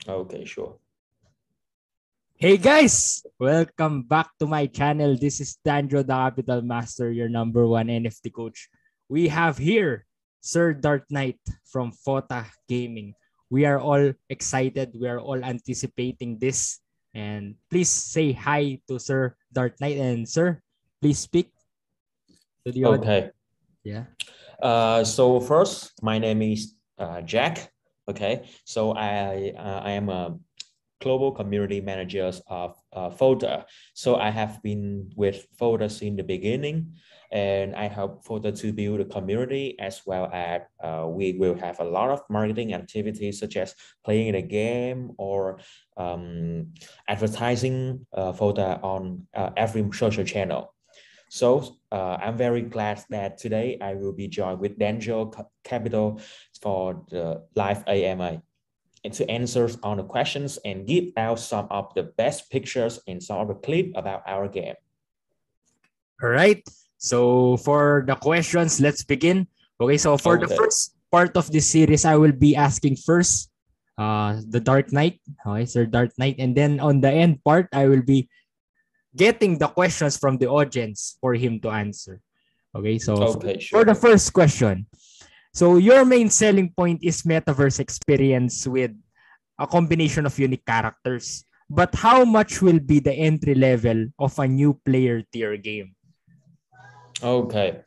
Okay, sure. Hey guys, welcome back to my channel. This is Danjo, the Capital Master, your number one NFT coach. We have here Sir Dark Knight from Fota Gaming. We are all excited. We are all anticipating this. And please say hi to Sir Dark Knight. And sir, please speak to the audience. Okay. Yeah. So first, my name is Jack. Okay. So I am a global community manager of Fota. So I have been with Fota since the beginning, and I help Fota to build a community as well as we will have a lot of marketing activities such as playing the game or advertising Fota on every social channel. So I'm very glad that today I will be joined with Danjo Capital for the live AMA and to answer all the questions and give out some of the best pictures and some of the clip about our game. All right. So for the questions, let's begin. Okay, so for the first part of this series, I will be asking first the Dark Knight. Okay, Sir Dark Knight. And then on the end part, I will be getting the questions from the audience for him to answer. Okay, so for the first question. So your main selling point is Metaverse experience with a combination of unique characters. But how much will be the entry level of a new player tier game? Okay.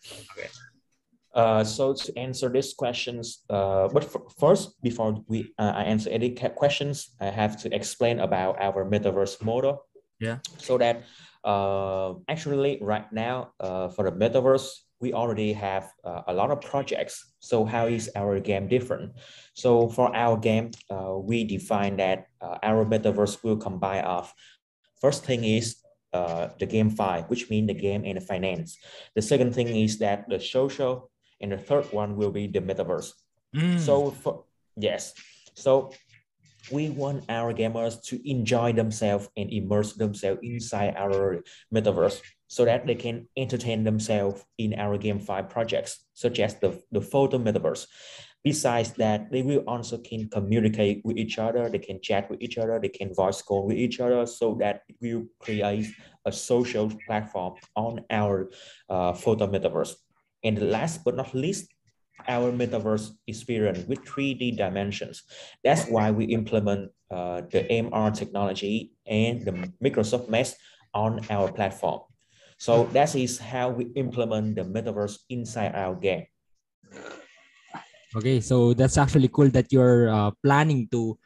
So to answer these questions, but first, before I answer any questions, I have to explain about our Metaverse model. Yeah. So that actually right now for the Metaverse, we already have a lot of projects. So how is our game different? So for our game, we define that our Metaverse will combine of first thing is the game file, which means the game and the finance. The second thing is that the social, and the third one will be the Metaverse. So yes, so we want our gamers to enjoy themselves and immerse themselves inside our Metaverse so that they can entertain themselves in our GameFi projects, such as the Photo Metaverse. Besides that, they will also can communicate with each other, they can chat with each other, they can voice call with each other, so that it will create a social platform on our Photo Metaverse. And last but not least, our Metaverse experience with 3D dimensions. That's why we implement the MR technology and the Microsoft Mesh on our platform. So that is how we implement the Metaverse inside our game. Okay, so that's actually cool that you're planning to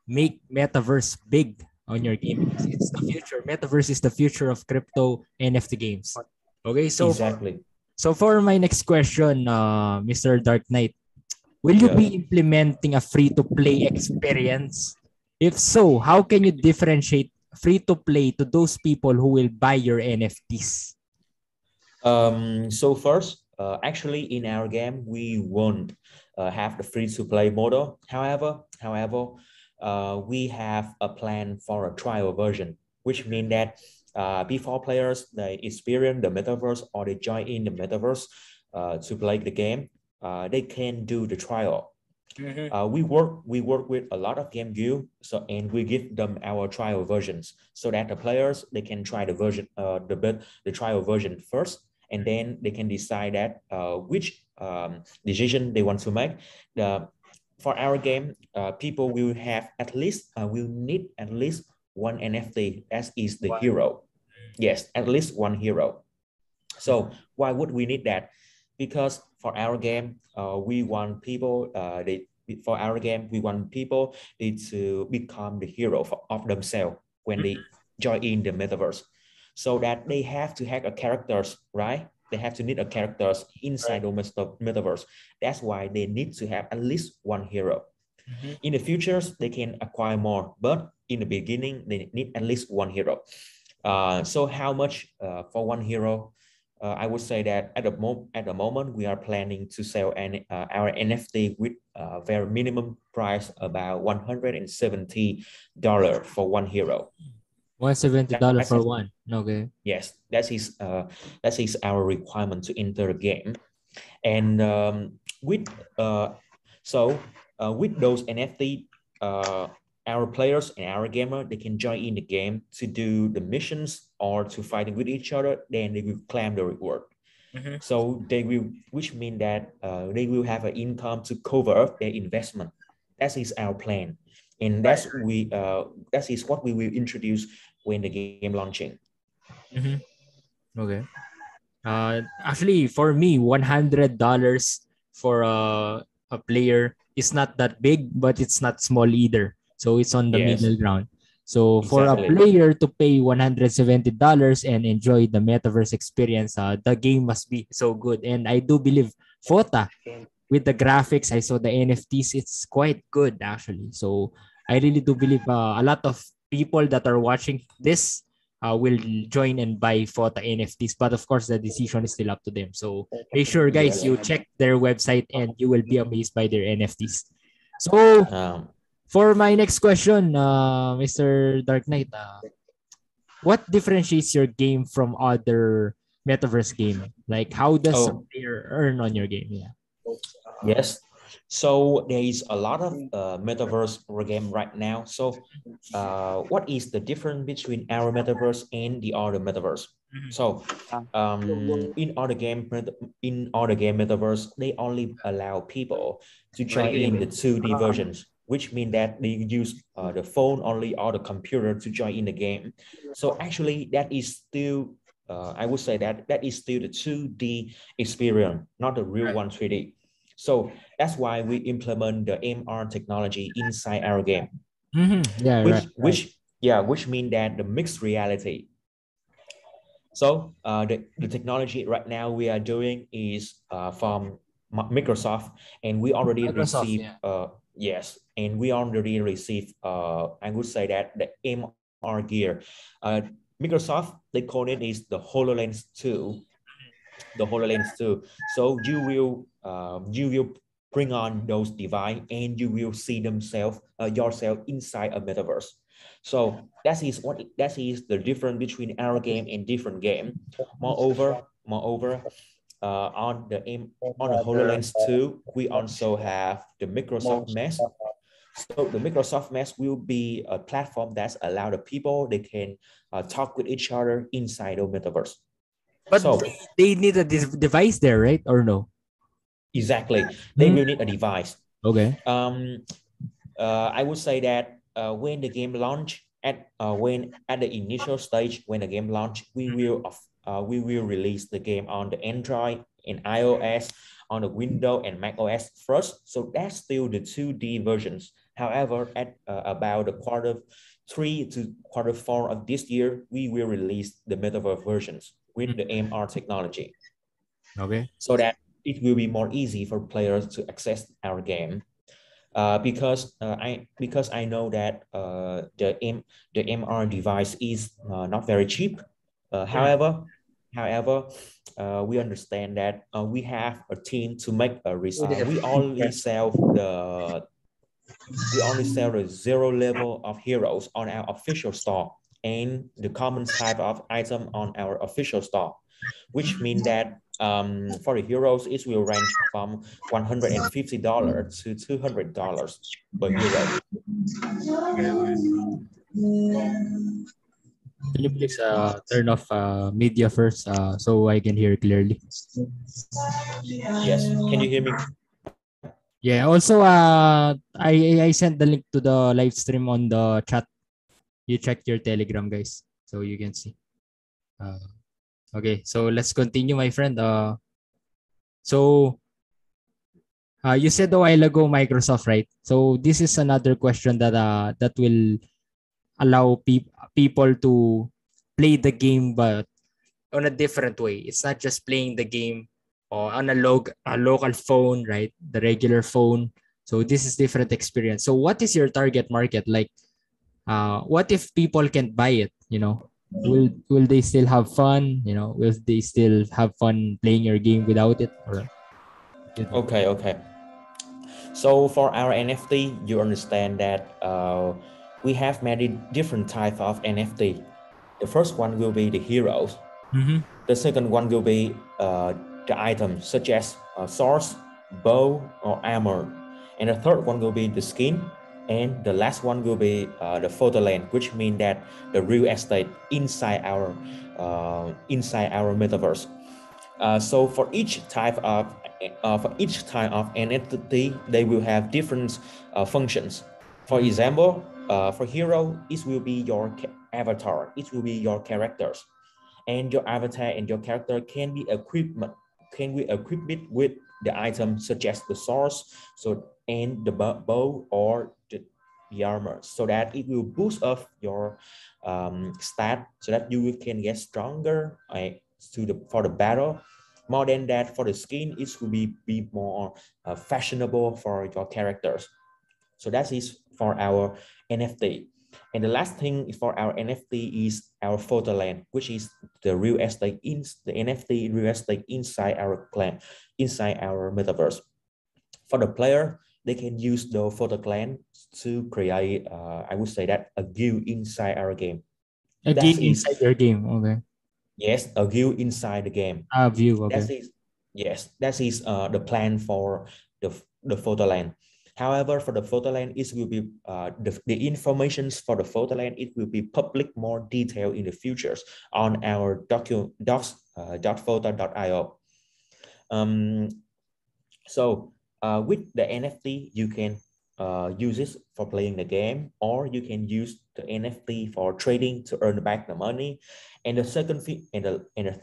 make Metaverse big on your game. It's the future. Metaverse is the future of crypto NFT games. Okay, so exactly. So for my next question, Mr. Dark Knight, will you be implementing a free-to-play experience? If so, how can you differentiate free-to-play to those people who will buy your NFTs? So first, actually in our game, we won't have the free-to-play model. However, we have a plan for a trial version, which means that before players they experience the Metaverse or they join in the Metaverse to play the game, they can do the trial. We work with a lot of game guild, and we give them our trial versions so that the players they can try the version the trial version first, and then they can decide that which decision they want to make. For our game, people will have will need at least one NFT as is the hero. Yes, at least one hero. So why would we need that? Because for our game, we want people to become the hero of themselves when they join in the Metaverse, so that they have to have a characters, right? They have to need a characters inside the Metaverse. That's why they need to have at least one hero. In the future, they can acquire more, but in the beginning, they need at least one hero. So how much for one hero? I would say that at the moment we are planning to sell our NFT with a very minimum price about $170 for one hero. $170 for one. Okay. Yes, that is our requirement to enter the game, and with those NFT, our players and our gamer, they can join in the game to do the missions or to fighting with each other. Then they will claim the reward. So they will, which means that they will have an income to cover their investment. That is our plan, and that is what we will introduce when the game launching. Okay. Actually, for me, $100 for a player is not that big, but it's not small either. So it's on the middle ground. So for a player to pay $170 and enjoy the metaverse experience, the game must be so good. And I do believe Fota, with the graphics, I saw the NFTs, it's quite good actually. So I really do believe a lot of people that are watching this will join and buy Fota NFTs. But of course, the decision is still up to them. So make sure, guys, you check their website and you will be amazed by their NFTs. So for my next question, Mr. Dark Knight, what differentiates your game from other metaverse game? Like, how does a player earn on your game? Yeah. Yes. So there is a lot of metaverse game right now. So what is the difference between our metaverse and the other metaverse? So in other game metaverse, they only allow people to join in the 2D versions, which means that they use the phone only or the computer to join in the game. So actually that is still I would say that is still the 2D experience, not the real one 3D. So that's why we implement the MR technology inside our game. Which means that the mixed reality. So the technology right now we are doing is from Microsoft, and we already received and we already received I would say that the MR gear. Microsoft, they call it is the HoloLens 2. The HoloLens 2. So you will bring on those devices and you will see yourself inside a metaverse. So that is the difference between our game and different game. Moreover, on the HoloLens 2, we also have the Microsoft Mesh. So the Microsoft Mesh will be a platform that's allow the people they can talk with each other inside the metaverse. But they need a device there, right? Or no? Exactly. They will need a device. Okay. I would say that when the game launch at the initial stage, when the game launch, we will release the game on the Android and iOS, on the Windows and Mac OS first. So that's still the 2D versions. However, at about the Q3 to Q4 of this year, we will release the metaverse versions with the MR technology. Okay. So that it will be more easy for players to access our game. Because I know that the MR device is not very cheap. However, we understand that we have a team to make a result. We only sell the zero level of heroes on our official store and the common type of item on our official store, which means that for the heroes, it will range from $150 to $200 per hero. Can you please turn off media first so I can hear clearly? Yes. Can you hear me? Yeah. Also, I sent the link to the live stream on the chat. You check your Telegram, guys, so you can see. Okay, so let's continue, my friend. So you said a while ago Microsoft, right? So this is another question that will allow people to play the game, but on a different way. It's not just playing the game or on a local phone, right? The regular phone. So this is different experience. So what is your target market? Like, what if people can't buy it? You know, will they still have fun? You know, will they still have fun playing your game without it? Or Okay. So for our NFT, you understand that we have many different types of NFT. The first one will be the heroes. The second one will be the items such as swords, bow, or armor. And the third one will be the skin. And the last one will be the Photoland, which means that the real estate inside our metaverse. So for each type of NFT, they will have different functions. For example, for hero, it will be your avatar. It will be your characters, and your avatar and your character can be equipped with the item such as the source, so and the bow or the armor, so that it will boost up your stat, so that you can get stronger for the battle. More than that, for the skin, it will be more fashionable for your characters. So that is for our NFT. And the last thing for our NFT is our Photoland, which is the real estate the NFT real estate inside our clan, inside our metaverse. For the player, they can use the photo clan to create, I would say that a guild inside our game. A guild inside your game. Okay. Yes, a guild inside the game. View. Okay. That is the plan for the Photoland. However, for the Photoland, it will be the informations for the Photoland. It will be public more detail in the futures on our docs.fota.io. So with the NFT, you can use it for playing the game, or you can use the NFT for trading to earn back the money. And the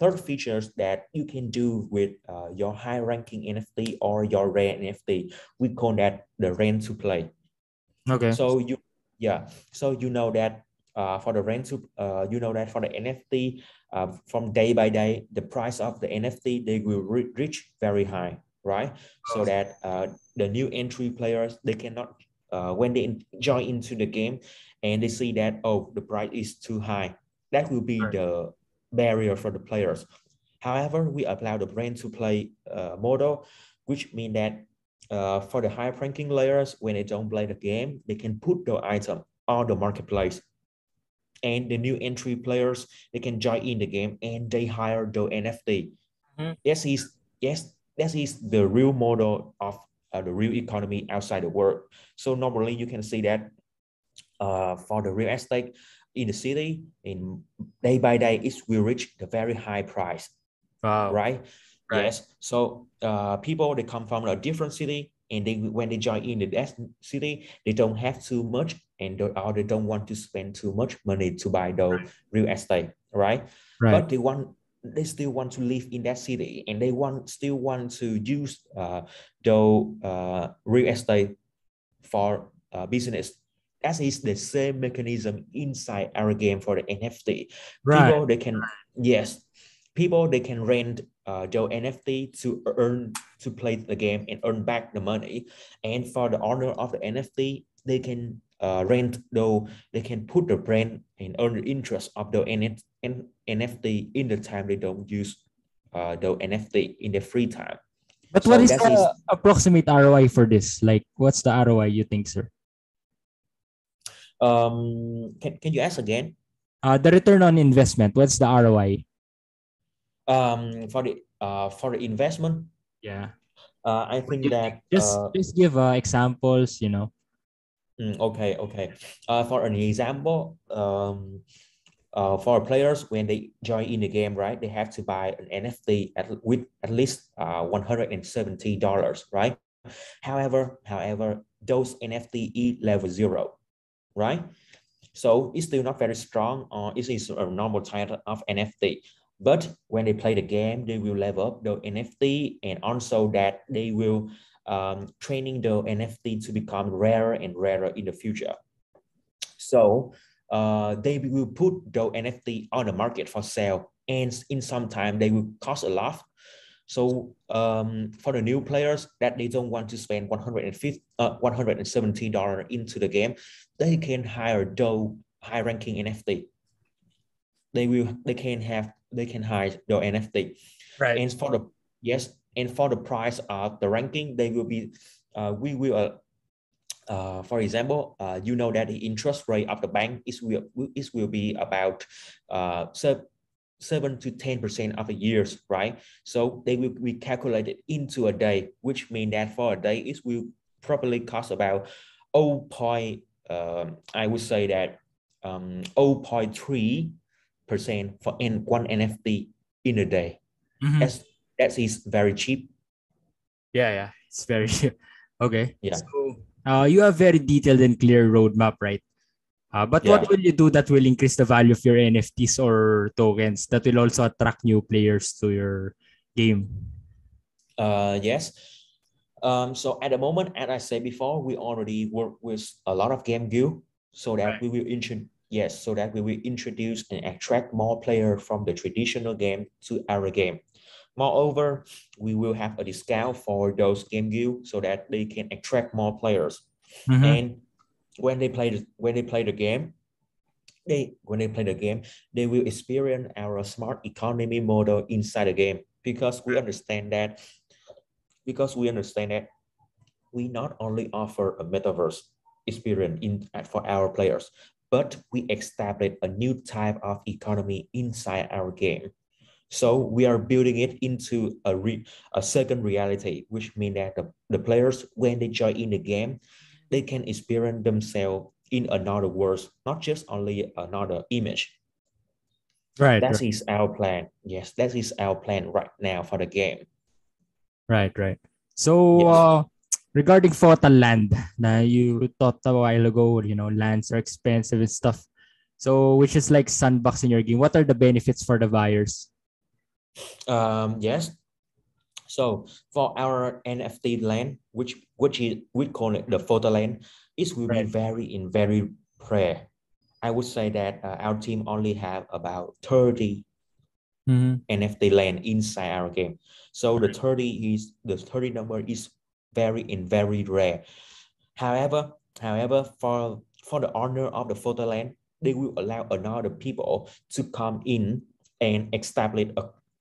third features that you can do with your high ranking NFT or your rare NFT, we call that the rent to play. Okay. So you know that for the for the NFT, from day by day, the price of the NFT, they will reach very high, right? So that the new entry players, they cannot when they join into the game and they see that, oh, the price is too high, that will be the barrier for the players. However, we allow the brand to play model, which means that for the high ranking layers, when they don't play the game, they can put the item on the marketplace. And the new entry players, they can join in the game and they hire the NFT. That is the real model of the real economy outside the world. So normally you can see that for the real estate in the city, in day by day, it will reach the very high price. Wow. Right? Yes. So people, they come from a different city, and when they join in the city, they don't have too much, and they don't want to spend too much money to buy the real estate, right? But they still want to live in that city, and they still want to use the real estate for business. That is the same mechanism inside our game for the NFT. People, they can rent the NFT to play the game and earn back the money. And for the owner of the NFT, they can they can put the brand and earn the interest of the NFT in the time they don't use the NFT in their free time. But what is the approximate ROI for this? Like, what's the ROI you think, sir? Can you ask again? The return on investment. What's the ROI? For the investment. Yeah. I think that just give examples. Okay. For an example, for players, when they join in the game, right, they have to buy an NFT with at least $170, right? However, those NFT level 0, right? So it's still not very strong, or it is a normal type of NFT. But when they play the game, they will level up the NFT, and also that they will training the NFT to become rarer and rarer in the future. So they will put the NFT on the market for sale, and in some time they will cost a lot. So for the new players that they don't want to spend $170 into the game, they can hire the high ranking NFT. They can hire the NFT. Right. And for the price of the ranking, they will be for example, you know that the interest rate of the bank will be about 7 to 10% of the years, right? So they will be calculated into a day, which means that for a day it will probably cost about I would say that 0.3% for one NFT in a day. Mm-hmm. That is very cheap. Yeah, it's very okay. Yeah, So you have very detailed and clear roadmap, right? But what yeah. will you do that will increase the value of your NFTs or tokens that will also attract new players to your game? Yes. So at the moment, as I said before, we already work with a lot of game guild so that Right. we will introduce and attract more players from the traditional game to our game. Moreover, we will have a discount for those game guild so that they can attract more players. Mm-hmm. And when they play the game, they will experience our smart economy model inside the game because we understand that we not only offer a metaverse experience for our players, but we establish a new type of economy inside our game. So we are building it into a second reality, which means that the players, when they join in the game, they can experience themselves in another world, not just only another image. Right, That right, is our plan. Yes, that is our plan right now for the game. right. So Yes. regarding Photoland, na you thought a while ago, lands are expensive and stuff. So which is like sandbox in your game. What are the benefits for the buyers? Yes. So for our NFT land, we call it the Photoland, it will be Right. very rare. I would say that our team only have about 30 Mm-hmm. NFT land inside our game. So the 30 number is very rare. However, for the owner of the photo land, they will allow another people to come in and establish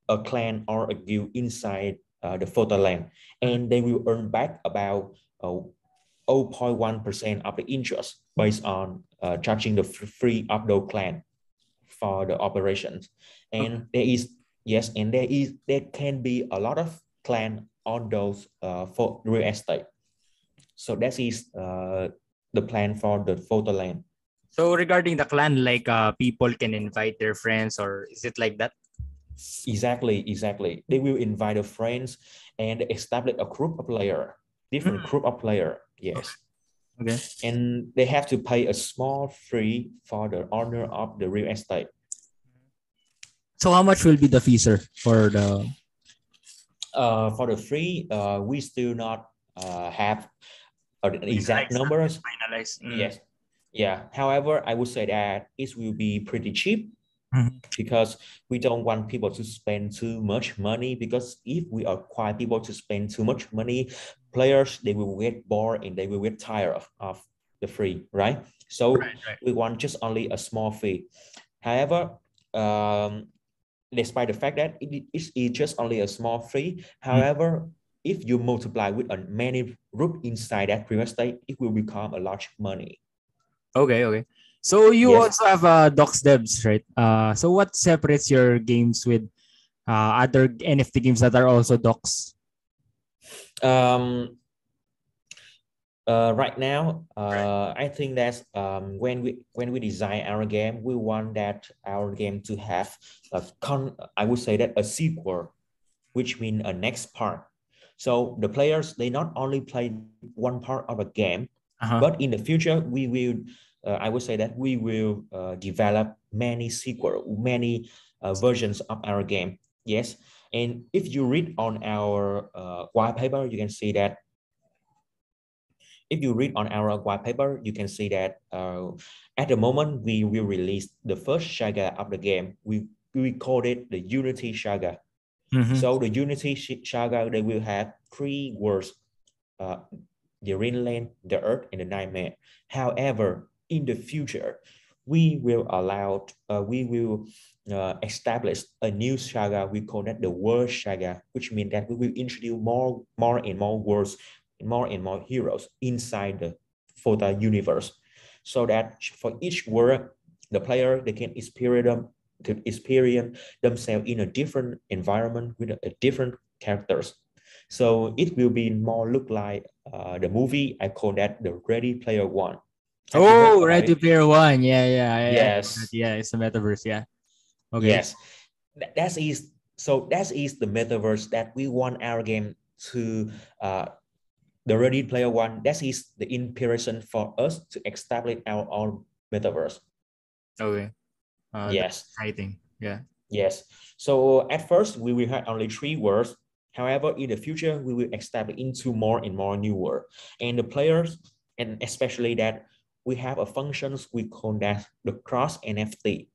a clan or a guild inside the photo land, and they will earn back about 0.1% of the interest based on charging the free upload clan for the operations. Okay. And there can be a lot of clan on those for real estate. So that is the plan for the photo land. So regarding the clan, like people can invite their friends, or is it like that? Exactly. They will invite their friends and establish a group of player, different Mm. group of player. Okay. Yes. Okay. And they have to pay a small fee for the owner of the real estate. So how much will be the fee, sir, for the? For the free, we still not have an exact Finalize, not yet numbers. finalized. Mm. Yes. Yeah. However, I would say that it will be pretty cheap Mhm. because we don't want people to spend too much money, because if we acquire people to spend too much money, players, they will get bored and they will get tired of the free, right? So Right, right. we want just only a small fee. However, despite the fact that it is just only a small fee, Mm. however, if you multiply with a many group inside that real estate, it will become a large money. Okay, okay. So you Yes. also have docs devs, right? So what separates your games with other NFT games that are also docs? Um, right now, I think that when we design our game, we want that our game to have I would say that a sequel, which means a next part. So the players, they not only play one part of a game, Uh-huh. but in the future we will I would say that we will develop many sequel, many versions of our game. Yes, and if you read on our white paper, you can see that if you read on our white paper, you can see that at the moment we will release the first saga of the game. We call it the Unity saga. Mm-hmm. So the Unity saga, they will have three words: uh, the Greenland, the Earth, and the Nightmare. However, in the future, we will establish a new saga. We call that the World Saga, which means that we will introduce more and more worlds, more and more heroes inside the Fota universe, so that for each world, the player, they can experience themselves in a different environment with a different characters. So it will be more look like the movie. I call that the Ready Player One. Have you heard Oh, about Ready it? Player One. Yeah. Yes. Yeah, it's a metaverse. Yeah. Okay. Yes. That is the metaverse that we want our game to the Ready Player One. That is the inspiration for us to establish our own metaverse. Okay. That's Yes. exciting. Yeah. Yes. So at first we will have only three words. However, in the future, we will expand into more and more new words. And the players, and especially that we have a functions we call that the cross NFT,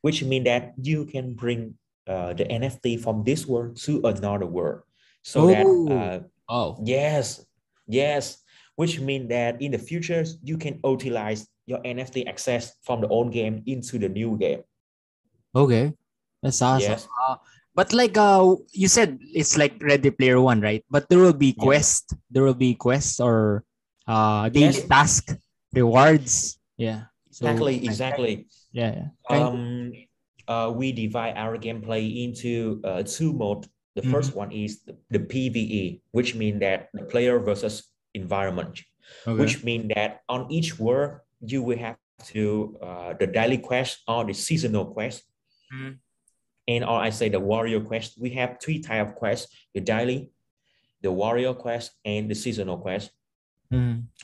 which means that you can bring the NFT from this world to another world. So that Oh. Oh. yes, yes, which means that in the future you can utilize your NFT access from the old game into the new game. Okay. That's awesome. Yes. But like you said it's like Ready Player One, right? But there will be Yes. quest. There will be quests or daily Yes. task rewards. Yeah. So Exactly. yeah. Kind of. We divide our gameplay into two modes. The first one is the PvE, which means that the player versus environment, Okay. which means that on each world you will have to do the daily quest or the seasonal quest, and or I say the warrior quest. We have three types of quests: the daily, the warrior quest, and the seasonal quest.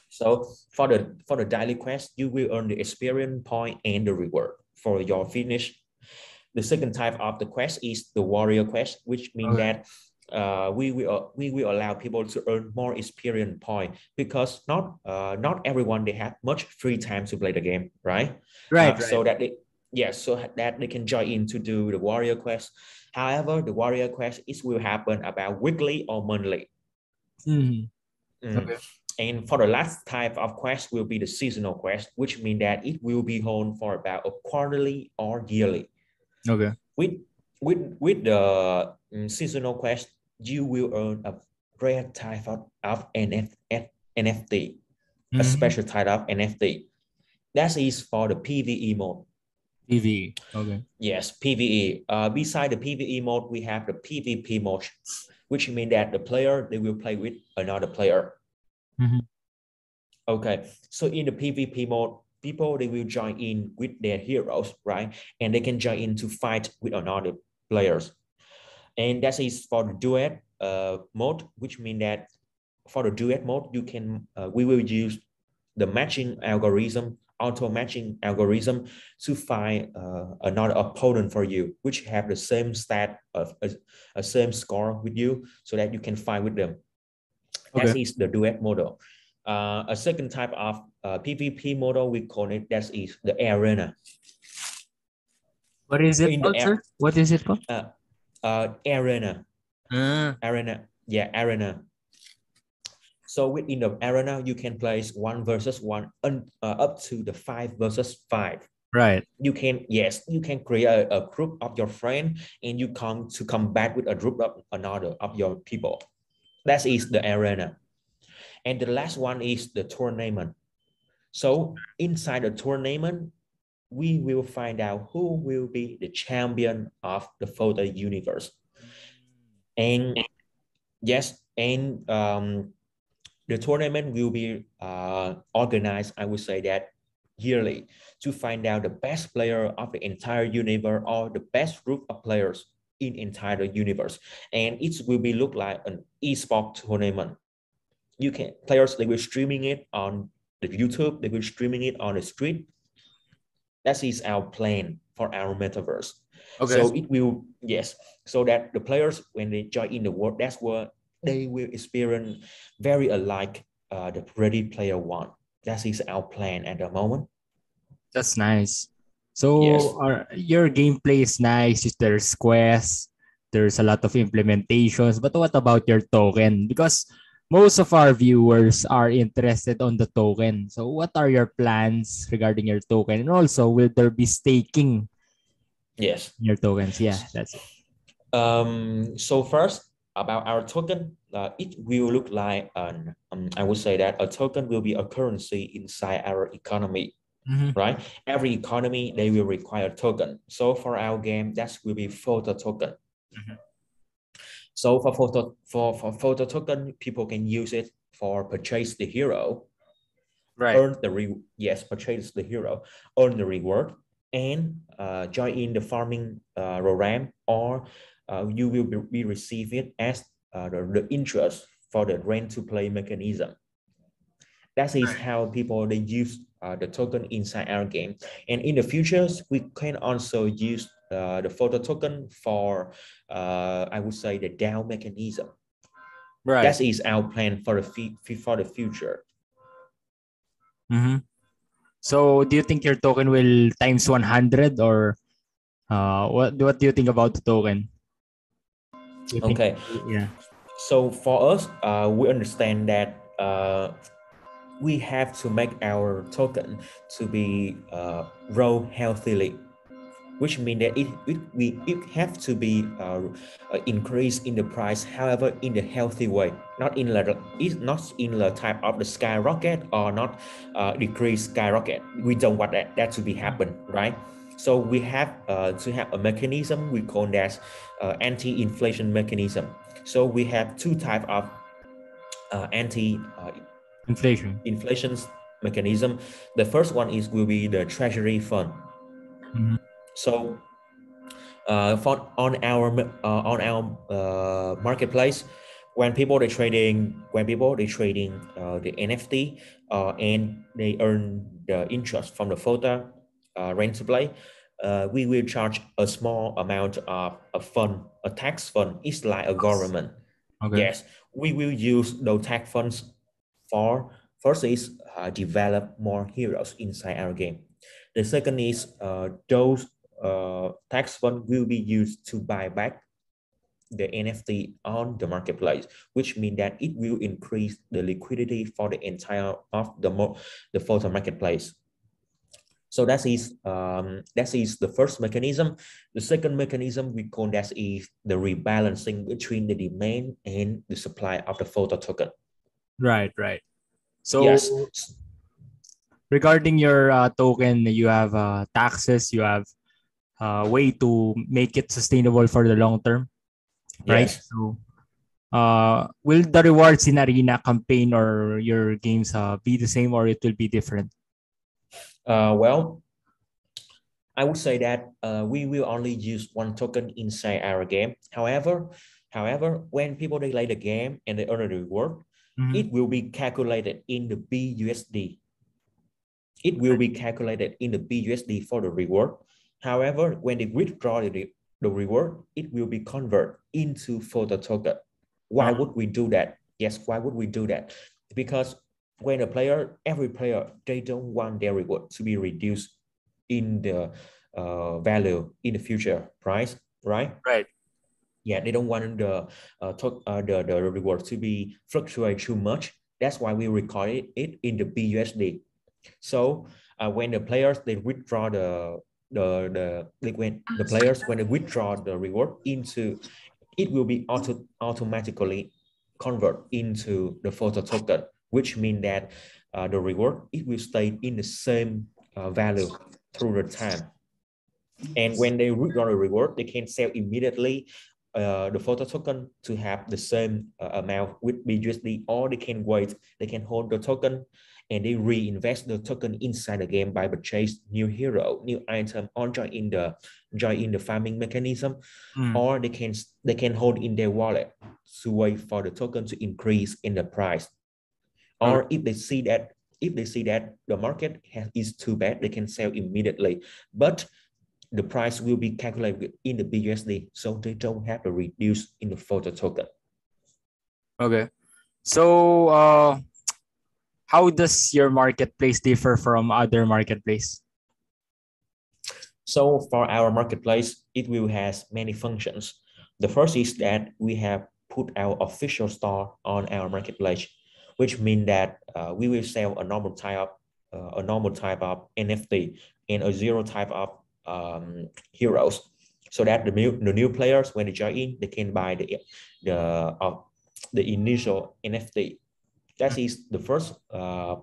So for the daily quest, you will earn the experience point and the reward for your finish. The second type of the quest is the warrior quest, which means Okay. that we will allow people to earn more experience point because not everyone they have much free time to play the game, right? Right. So that they can join in to do the warrior quest. However, the warrior quest is will happen about weekly or monthly. Okay. And for the last type of quest will be the seasonal quest, which means that it will be held for about a quarterly or yearly. Okay. With with the seasonal quest, you will earn a rare type of NFT, a special type of NFT. That is for the PvE mode. TV. Okay. Yes, PvE. Beside the PvE mode, we have the PvP mode, which means that the player they will play with another player. Okay, so in the PvP mode, people they will join in with their heroes, right? And they can join in to fight with another players. And that is for the duet mode, which means that for the duet mode, you can we will use the matching algorithm, auto matching algorithm to find another opponent for you, which have the same stat of a same score with you, so that you can fight with them. Okay. That is the duet model. A second type of PvP model, we call it, that is the arena. What is it In the called, sir? What is it called? Arena. Arena. Yeah, arena. So within the arena, you can place 1 versus 1 up to the 5 versus 5. Right. You can, yes, you can create a group of your friend and you come to combat with a group of another of your people. That is the arena. And the last one is the tournament. So inside the tournament, we will find out who will be the champion of the Fota universe. And yes, and the tournament will be organized, I would say that yearly, to find out the best player of the entire universe or the best group of players in entire universe. And it will be look like an esports tournament. You can players they will streaming it on the YouTube, they will streaming it on the street. That is our plan for our metaverse. Okay. So it will, yes, so that the players when they join in the world, that's where they will experience very alike the Ready Player One. That is our plan at the moment. That's nice. Yes. So your gameplay is nice. There's quests. There's a lot of implementations. But what about your token? Because most of our viewers are interested on the token. So what are your plans regarding your token? And also, will there be staking? Yes. Your tokens? Yeah, that's it. So first about our token, it will look like I would say that a token will be a currency inside our economy. Right? Every economy, they will require a token. So for our game, that will be Fota token. So for photo token, people can use it for purchase the hero, Right. earn the purchase the hero, earn the reward, and join in the farming program, or you will be receive it as the interest for the rent to play mechanism. That is how people they use the token inside our game. And in the futures, we can also use the photo token for I would say the DAO mechanism. Right. That is our plan for the future. Mm-hmm. So do you think your token will times 100, or what do you think about the token? Okay. Yeah. So for us, we understand that we have to make our token to be grow healthily, which means that it have to be increased in the price, however, in the healthy way, not in the type of the skyrocket, or not decrease skyrocket. We don't want that to be happen, right? So we have to have a mechanism we call that anti-inflation mechanism. So we have two type of inflation mechanism. The first one will be the treasury fund. Mm-hmm. So on our marketplace, when people are trading the NFT and they earn the interest from the Fota rent to play, we will charge a small amount of a fund, a tax fund. It's like a government. Okay. Yes, we will use those tax funds for first is develop more heroes inside our game. The second is those tax fund will be used to buy back the NFT on the marketplace, which means that it will increase the liquidity for the entire of the photo marketplace. So that is the first mechanism. The second mechanism we call that is the rebalancing between the demand and the supply of the photo token. Right. So yes, regarding your token, you have taxes, you have way to make it sustainable for the long term, right? yes. So will the rewards in Arena campaign or your games be the same, or it will be different? Well, I would say that we will only use one token inside our game. However, when people they play the game and they earn a reward, it will be calculated in the BUSD. It will be calculated in the BUSD for the reward. However, when they withdraw the reward, it will be converted into photo token. Why would we do that? Yes, why would we do that? Because when every player, they don't want their reward to be reduced in the value in the future price, right? Right. Yeah, they don't want the reward to be fluctuate too much. That's why we record it in the BUSD. So when the players they withdraw when they withdraw the reward into, it will be automatically convert into the photo token, which means that the reward it will stay in the same value through the time. And when they withdraw the reward, they can sell immediately the photo token to have the same amount with BUSD, or they can wait, they can hold the token and they reinvest the token inside the game by purchase new hero, new item, or join in the farming mechanism, or they can hold in their wallet to wait for the token to increase in the price. Or if they see that the market is too bad, they can sell immediately. But the price will be calculated in the BUSD, so they don't have to reduce in the photo token. Okay. So how does your marketplace differ from other marketplace? So for our marketplace, it will has many functions. The first is that we have put our official store on our marketplace, which means that we will sell a normal type of NFT and a zero type of heroes, so that the new players when they join in, they can buy the initial NFT. That is the first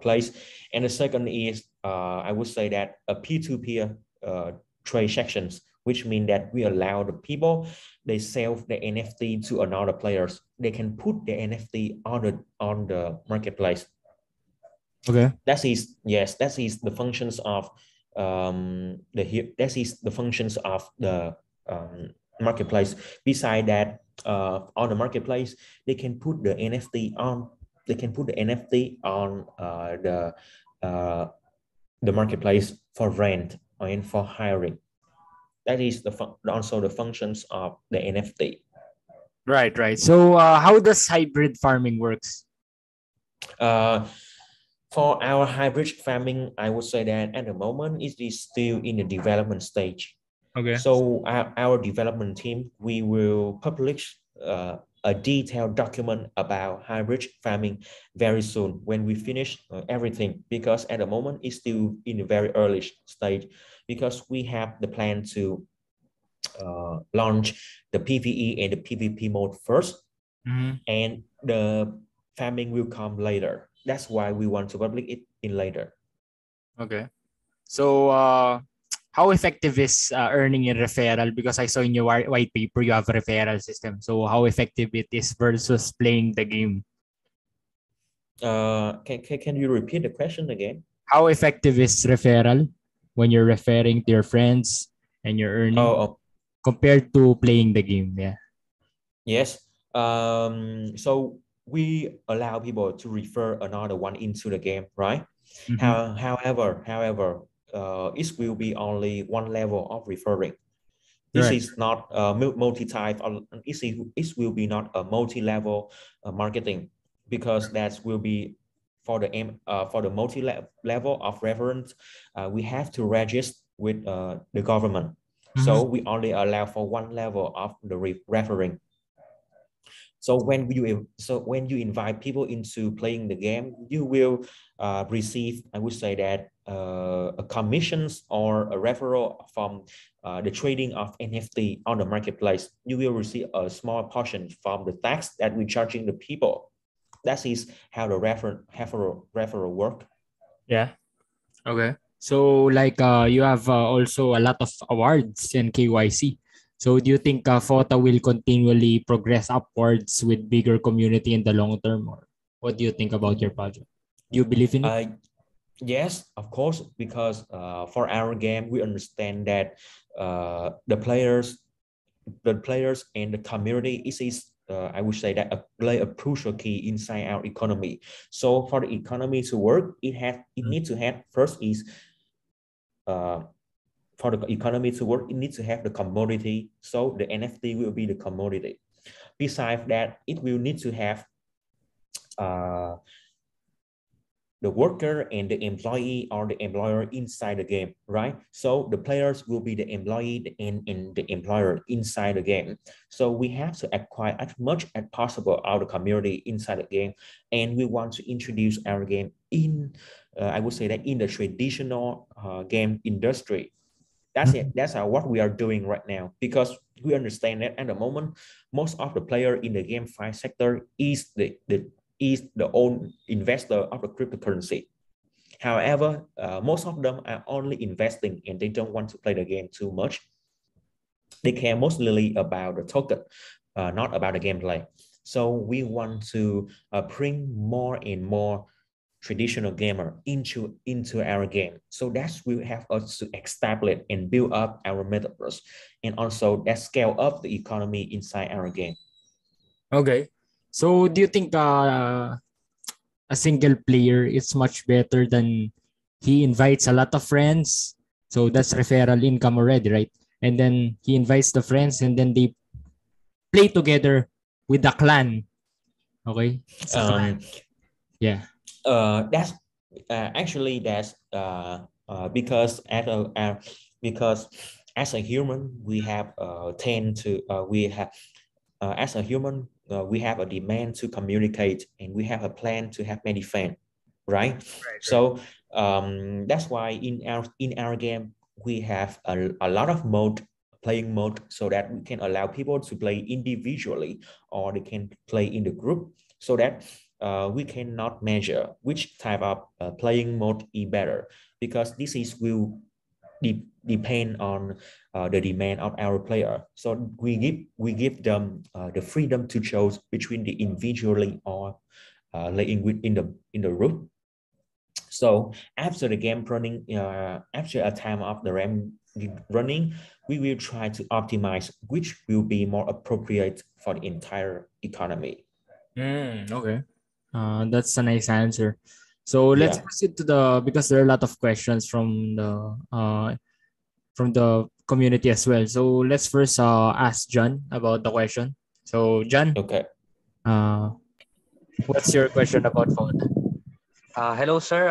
place. And the second is I would say that a peer-to-peer trade sections which means that we allow the people, they sell the NFT to another players. They can put the NFT on the marketplace. Okay. That is, yes, that is the functions of the functions of the marketplace. Beside that, on the marketplace, they can put the NFT on. They can put the NFT on the marketplace for rent and for hiring. That is also the functions of the NFT. Right, right. So how does hybrid farming works? For our hybrid farming, I would say that at the moment it is still in the development stage. Okay. So our development team, we will publish a detailed document about hybrid farming very soon when we finish everything, because at the moment it's still in a very early stage, because we have the plan to launch the PvE and the PvP mode first, and the farming will come later. That's why we want to publish it in later. Okay. So how effective is earning in referral? Because I saw in your white paper you have a referral system. So how effective it is versus playing the game? Can you repeat the question again? How effective is referral when you're referring to your friends and you're earning compared to playing the game? Yeah. Yes. So we allow people to refer another one into the game, right? However, it will be only one level of referring. This is not multi-type, or it will be not a multi-level marketing, because that will be for the multi-level of reference. We have to register with the government. So we only allow for one level of the referring. So when you invite people into playing the game, you will receive, I would say that a commissions or a referral from the trading of NFT on the marketplace. You will receive a small portion from the tax that we're charging the people. That is how the referral work. Yeah. Okay. So like you have also a lot of awards in KYC. So do you think Fota will continually progress upwards with bigger community in the long term, or what do you think about your project? Do you believe in it? Yes, of course, because for our game, we understand that the players and the community is I would say that play a crucial key inside our economy. So for the economy to work, it needs to have first is for the economy to work, it needs to have the commodity. So the NFT will be the commodity. Besides that, it will need to have the worker and the employee or the employer inside the game, right? So the players will be the employee and the employer inside the game. So we have to acquire as much as possible of the community inside the game, and we want to introduce our game in, I would say that in the traditional game industry. That's it. That's what we are doing right now, because we understand that at the moment, most of the player in the GameFi sector is the own investor of the cryptocurrency. However, most of them are only investing and they don't want to play the game too much. They care mostly about the token, not about the gameplay. So we want to bring more and more traditional gamer into our game. So that will have us to establish and build up our metaverse, and also that scale up the economy inside our game. Okay. So do you think a single player is much better than he invites a lot of friends? So that's referral income already, right? And then he invites the friends and then they play together with the clan. Okay. Yeah. That's actually that's because as a human we have tend to we have as a human we have a demand to communicate, and we have a plan to have many fans, right? So that's why in our game we have a lot of playing mode, so that we can allow people to play individually or they can play in the group, so that we cannot measure which type of playing mode is better, because this is will depend on the demand of our player. So we give them the freedom to choose between the individually or laying in the group. So after the game running, after a time of the RAM running, we will try to optimize which will be more appropriate for the entire economy. Okay. That's a nice answer. So let's proceed to because there are a lot of questions from the community as well. So let's first ask John about the question. So John, okay. What's your question about Fota? Hello, sir.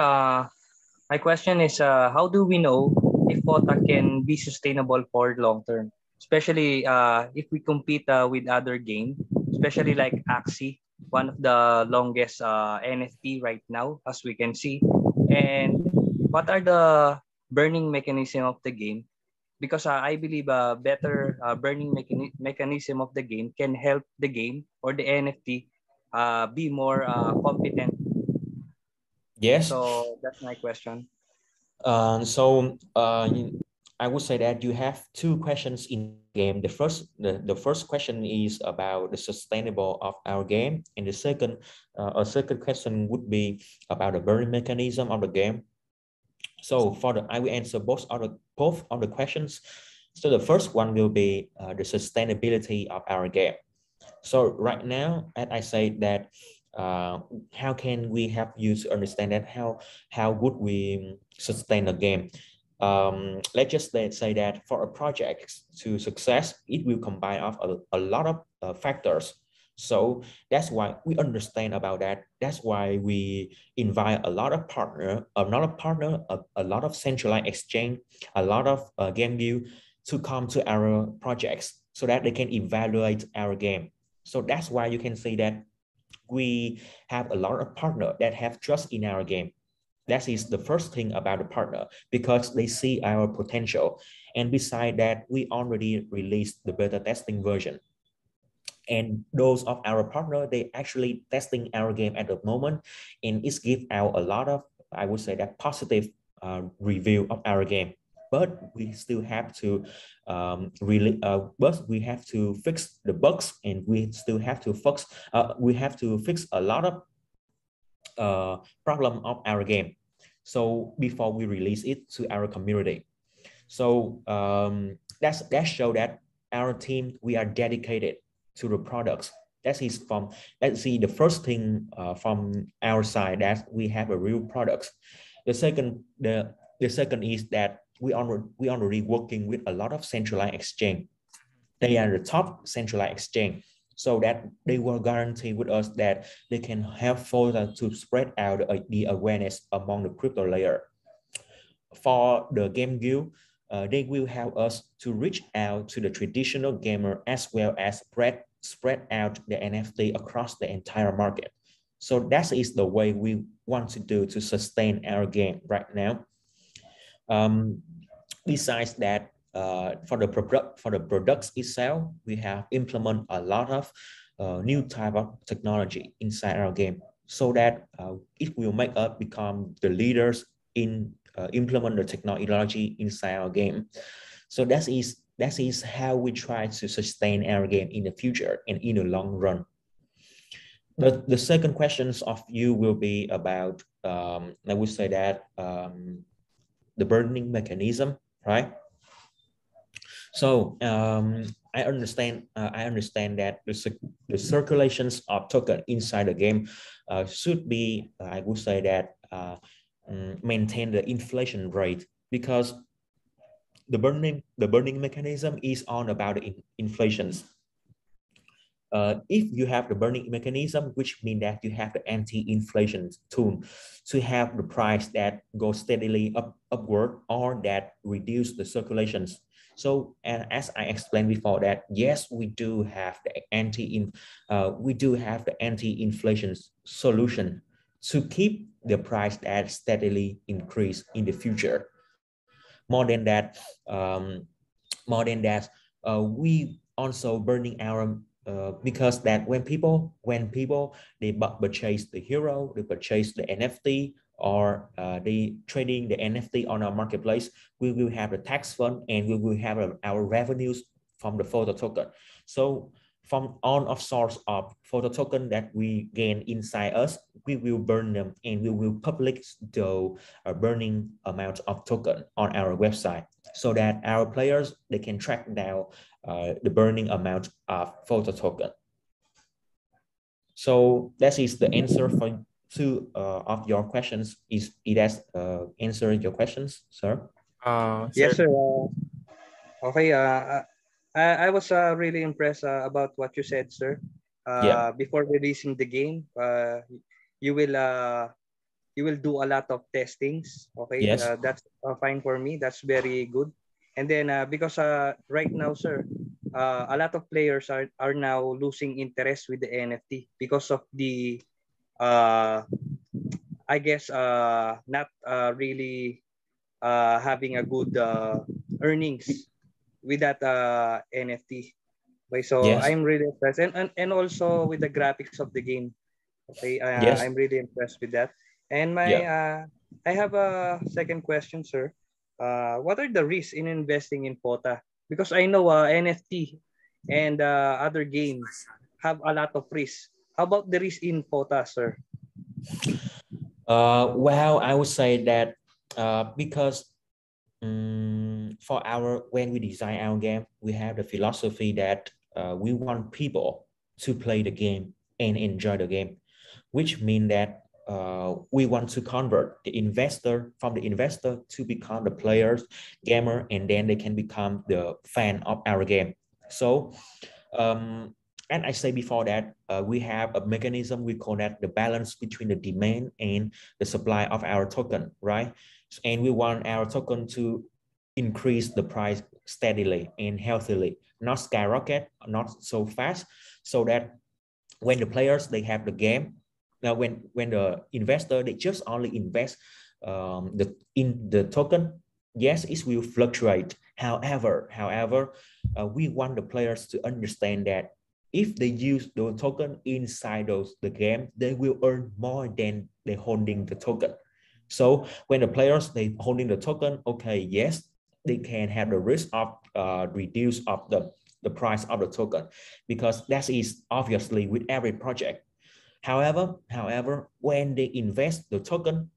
My question is, how do we know if Fota can be sustainable for long term, especially if we compete with other games, especially like Axie, one of the longest NFT right now, as we can see. And what are the burning mechanism of the game? Because I believe a better burning mechanism of the game can help the game or the NFT be more competent. Yes. So that's my question. I would say that you have two questions in game. The first question is about the sustainable of our game, and the second question would be about the burning mechanism of the game. So I will answer both of the questions. So the first one will be the sustainability of our game. So right now, as I say that, how can we help you to understand that how would we sustain a game? Let's just say that for a project to success, it will combine of a lot of factors. So that's why we understand about that. That's why we invite a lot of a lot of centralized exchange, a lot of game view to come to our projects so that they can evaluate our game. So that's why you can see that we have a lot of partners that have trust in our game. That is the first thing about the partner, because they see our potential. And beside that, we already released the beta testing version. And those of our partner, they actually testing our game at the moment, and it's give out a lot of, I would say, that positive review of our game. But we still have to but we have to fix the bugs, and we still have to fix a lot of problem of our game. So before we release it to our community. So that show that our team, we are dedicated to the products. Let's see the first thing from our side, that we have a real products. The second is that we already working with a lot of centralized exchange. They are the top centralized exchange, so that they will guarantee with us that they can help further to spread out the awareness among the crypto layer. For the game guild, they will help us to reach out to the traditional gamer, as well as spread out the NFT across the entire market. So that is the way we want to do to sustain our game right now. Besides that, for the products itself, we have implemented a lot of new type of technology inside our game, so that it will make us become the leaders in implement the technology inside our game. So that is how we try to sustain our game in the future and in the long run. The second questions of you will be about, I would say that the burning mechanism, right? So I understand that the circulations of token inside the game should be, I would say that, maintain the inflation rate, because the burning mechanism is on about the inflations. If you have the burning mechanism, which means that you have the anti-inflation tool to have the price that goes steadily upward, or that reduce the circulations. So, and as I explained before, that yes, we do have the anti-inflation solution to keep the price that steadily increase in the future. More than that, we also burning our because that when people they purchase the hero, they purchase the NFT, or they trading the NFT on our marketplace, we will have the tax fund and we will have our revenues from the photo token. So from on of source of photo token that we gain inside us, we will burn them and we will publish the burning amount of token on our website so that our players, they can track down the burning amount of photo token. So that is the answer for two of your questions. Is it has answered your questions, sir? Yes, sir. Okay. I was really impressed about what you said, sir. Yeah. Before releasing the game, you will uh, you will do a lot of testings. Okay, Yes. that's fine for me. That's very good. And then because right now, sir, a lot of players are now losing interest with the NFT because of the I guess not really having a good earnings with that NFT. Okay, so Yes. I'm really impressed, and also with the graphics of the game. Okay, Yes. I'm really impressed with that. And Yeah. I have a second question, sir. What are the risks in investing in Fota? Because I know NFT and other games have a lot of risks. How about the risk in Fota, sir? Well, I would say that because for when we design our game, we have the philosophy that we want people to play the game and enjoy the game, which means that we want to convert the investor from the investor to become the players, gamer, and then they can become the fan of our game. So, and I say before that we have a mechanism we call that the balance between the demand and the supply of our token, right? And we want our token to increase the price steadily and healthily, not skyrocket, not so fast, so that when the players they have the game, now when the investor they just only invest in the token, yes, it will fluctuate. However, we want the players to understand that if they use the token inside the game, they will earn more than they holding the token. So when the players they holding the token, okay, yes, they can have the risk of reduce of the price of the token, because that is obviously with every project. However, when they invest the token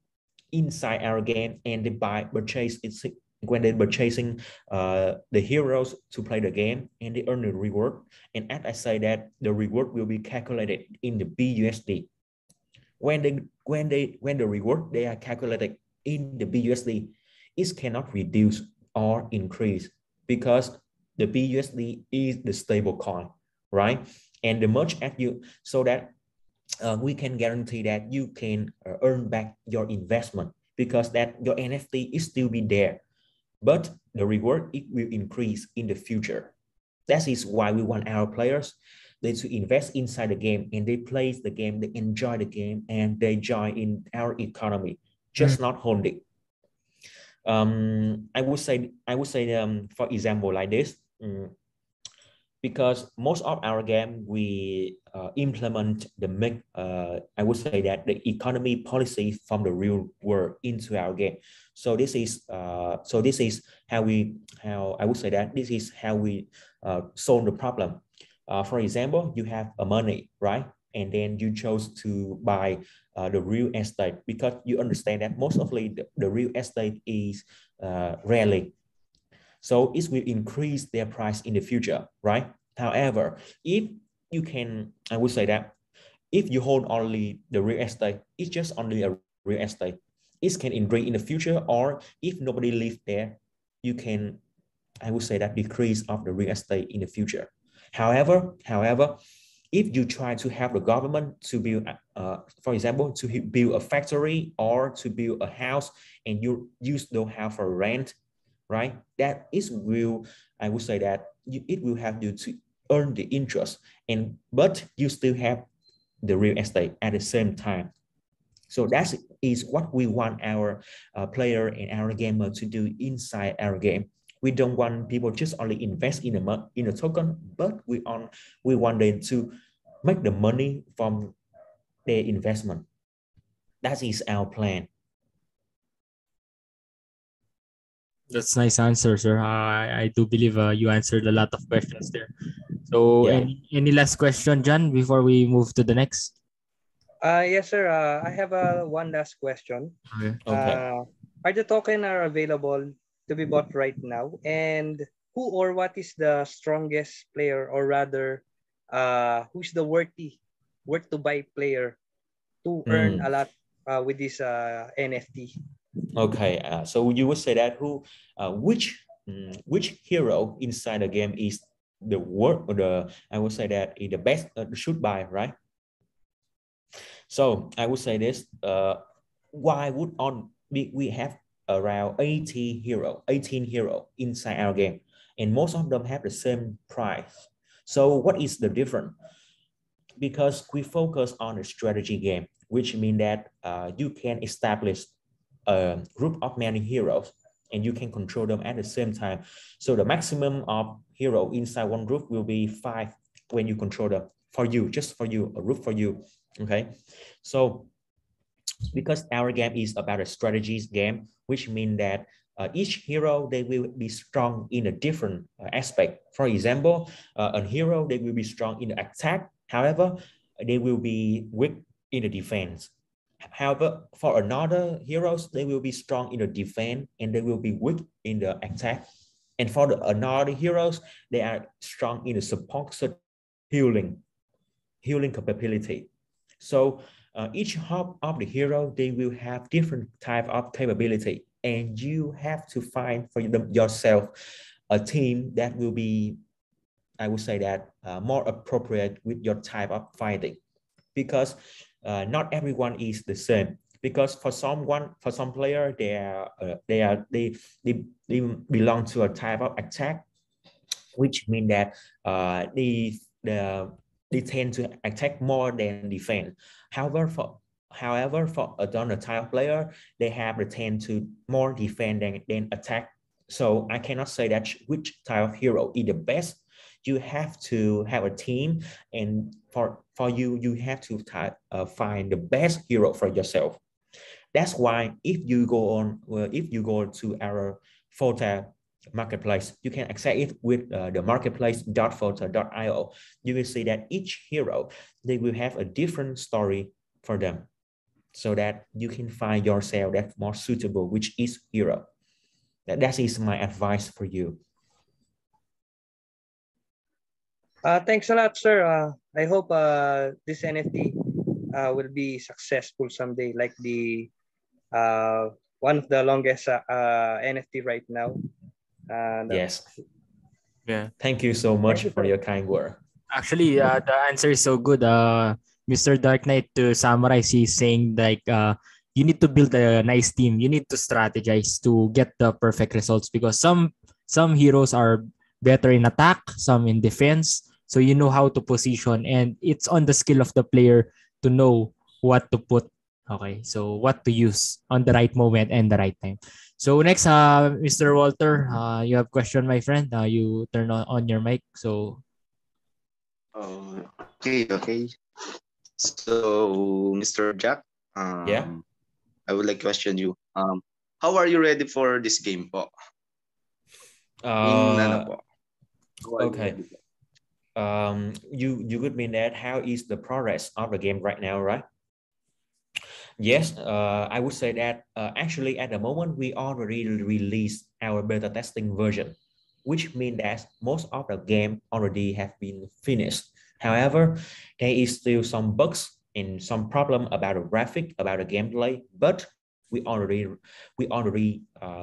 inside our game and they purchase it, when they're purchasing the heroes to play the game and they earn the reward, and as I say that the reward will be calculated in the BUSD. When the reward they are calculated in the BUSD, it cannot reduce or increase because the BUSD is the stable coin, right? And the much as you, so that we can guarantee that you can earn back your investment, because that your NFT is still be there, but the reward it will increase in the future. That is why we want our players they to invest inside the game and they play the game, they enjoy the game, and they join in our economy, just not holding. I would say for example like this, because most of our game we implement I would say that the economy policy from the real world into our game. So this is how I would say that this is how we solve the problem. For example, you have a money, right? And then you chose to buy the real estate because you understand that most of the real estate is rarely, so it will increase their price in the future, right? However, if you can, I would say that if you hold only the real estate, it's just only a real estate. It can increase in the future, or if nobody lives there, you can, I would say that decrease of the real estate in the future. However, if you try to have the government to build, for example, to build a factory or to build a house, and you use those house for rent, right? That is will, I would say that it will have you to earn the interest, but you still have the real estate at the same time. So that is what we want our player and our gamer to do inside our game. We don't want people just only invest in a token, but we want them to make the money from their investment. That is our plan. That's nice answer, sir. I do believe you answered a lot of questions there. So, Yeah. any last question, John, before we move to the next? Yes, sir. I have one last question. Okay. Okay. Are the token are available to be bought right now? And who or what is the strongest player, or rather, who's the worth to buy player to earn a Mm. lot with this NFT? Okay. So you would say that which hero inside the game is the work or the I would say that is the best should buy, right? So I would say this. Why would on we have around 18 hero inside our game, and most of them have the same price. So what is the difference? Because we focus on a strategy game, which means that you can establish a group of many heroes and you can control them at the same time. So the maximum of hero inside one group will be 5 when you control them for you, just for you, a group for you. Okay. So because our game is about a strategies game, which means that each hero they will be strong in a different aspect. For example, a hero they will be strong in the attack. However, they will be weak in the defense. However, for another heroes, they will be strong in the defense and they will be weak in the attack. And for another heroes, they are strong in the support healing, healing capability. So each hub of the hero, they will have different type of capability, and you have to find for yourself a team that will be, I would say that more appropriate with your type of fighting, because not everyone is the same. Because for some player, they belong to a type of attack, which means that the they tend to attack more than defend. However, for a Donald type player, they have the tend to more defend than attack. So I cannot say that which type of hero is the best. You have to have a team, and for you, you have to find the best hero for yourself. That's why if you go to our Fota marketplace, you can access it with the marketplace.fota.io. You will see that each hero, they will have a different story for them, so that you can find yourself that more suitable, which is hero. That is my advice for you. Thanks a lot, sir. I hope this NFT will be successful someday, like the one of the longest NFT right now. And Yes. Yeah. Thank you so thank much you, for sir. your kind word. Actually, the answer is so good. Mr. Dark Knight, to summarize, he's saying like you need to build a nice team. You need to strategize to get the perfect results, because some heroes are better in attack, some in defense. So you know how to position, and it's on the skill of the player to know what to put. Okay, so what to use on the right moment and the right time. So next, Mr. Walter, you have question, my friend. You turn on your mic. So Oh, okay. So, Mr. Jack, Yeah. I would like to question you. How are you ready for this game po? In ano Uh, po? How are you okay. ready po? You could mean that how is the progress of the game right now, right? Yes, I would say that actually at the moment we already released our beta testing version, which means that most of the game already have been finished. However, there is still some bugs and some problem about the graphic, about the gameplay, but we already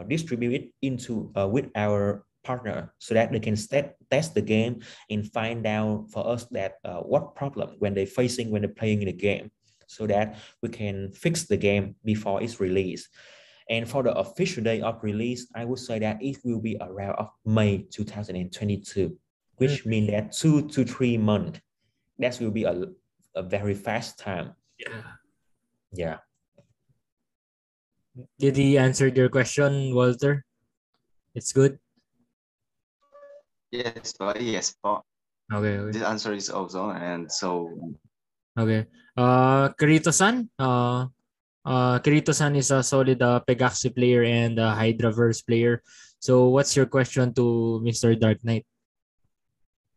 distribute it into with our partner so that they can test the game and find out for us that what problem when they're facing when they're playing in the game, so that we can fix the game before it's released. And for the official day of release, I would say that it will be around of May 2022, which means that 2 to 3 months. That will be a very fast time. yeah. Yeah. Did he answer your question, Walter? It's good. Yes po. Okay, This okay, answer is also, and so okay. Kirito-san. Kirito-san is a solid Pegaxi player and a Hydraverse player. So what's your question to Mr. Dark Knight?